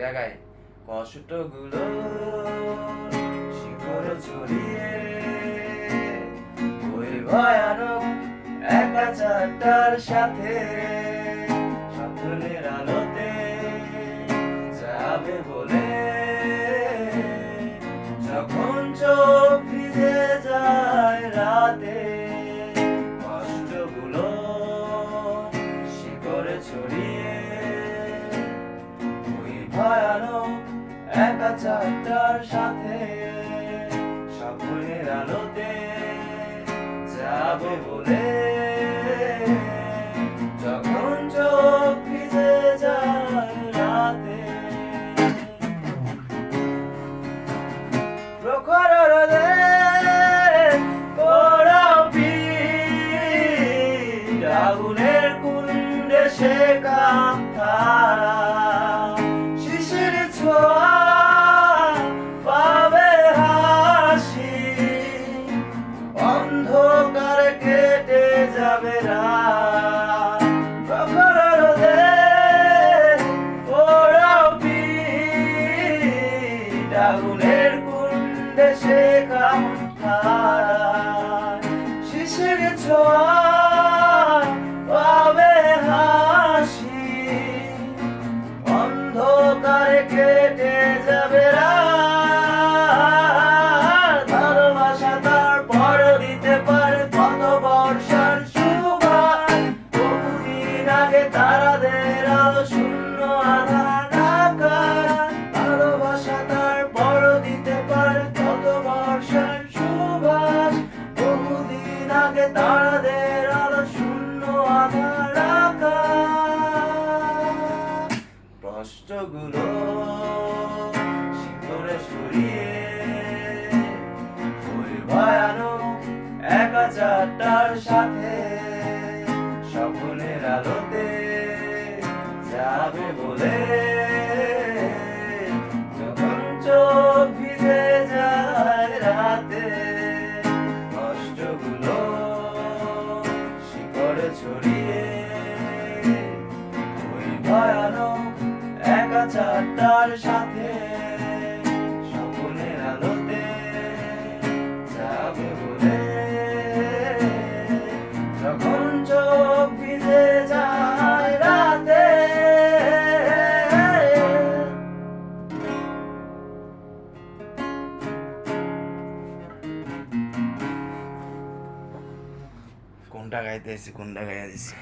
এটা গায় কষ্টগুলো শিকড় ছড়িয়ে ওই ভয়ানক একা চারটার সাথে স্বপ্নের আলোতে যাবে বলে যখন চোখ ভিজে যায় রাতে কষ্টগুলো শিকড়ে ছড়িয়ে ওই ভয়ানক একা চারটার সাথে স্বপ্নের আলোতে যাবে বলে যখন চোখ ভিজে যায় রাতে প্রখর রোদে পোড়াও পিঠ আগুনের কুণ্ডে শেখা তারা শিশির ছোঁয়া পাবে হাসি অন্ধকার কেটে যাবে রাত প্রখর রোদে পোড়াও পিঠ আগুনের কুণ্ডে শেখা তারা শিশির ছোঁয়া পাবে হাসি অন্ধকারে কেটে যাবে রাত ভালোবাসা তার পর দিতে পারে কত বর্ষার সুবাস বহুদিন আগে তারাদের আলো শূন্য আধার আকাশ ভালোবাসা তার পর দিতে পারে কত বর্ষার সুবাস বহুদিন আগে তারাদের আলো শূন্য আধার আকাশ কষ্টগুলো শিকড়ে ছড়িয়ে ওই ভয়ানক একা চারটার সাথে স্বপ্নের আলোতে যাবে বলে যখন চোখ ভিজে যায় রাতে কষ্টগুলো শিকড়ে ছড়িয়ে ওই ভয়ানক একা চারটার সাথে স্বপ্নের আলোতে যাবে বলে যখন চোখ ভিজে যায় রাতে কোনটা গাইতেছি কোনটা গাইয়া দিছি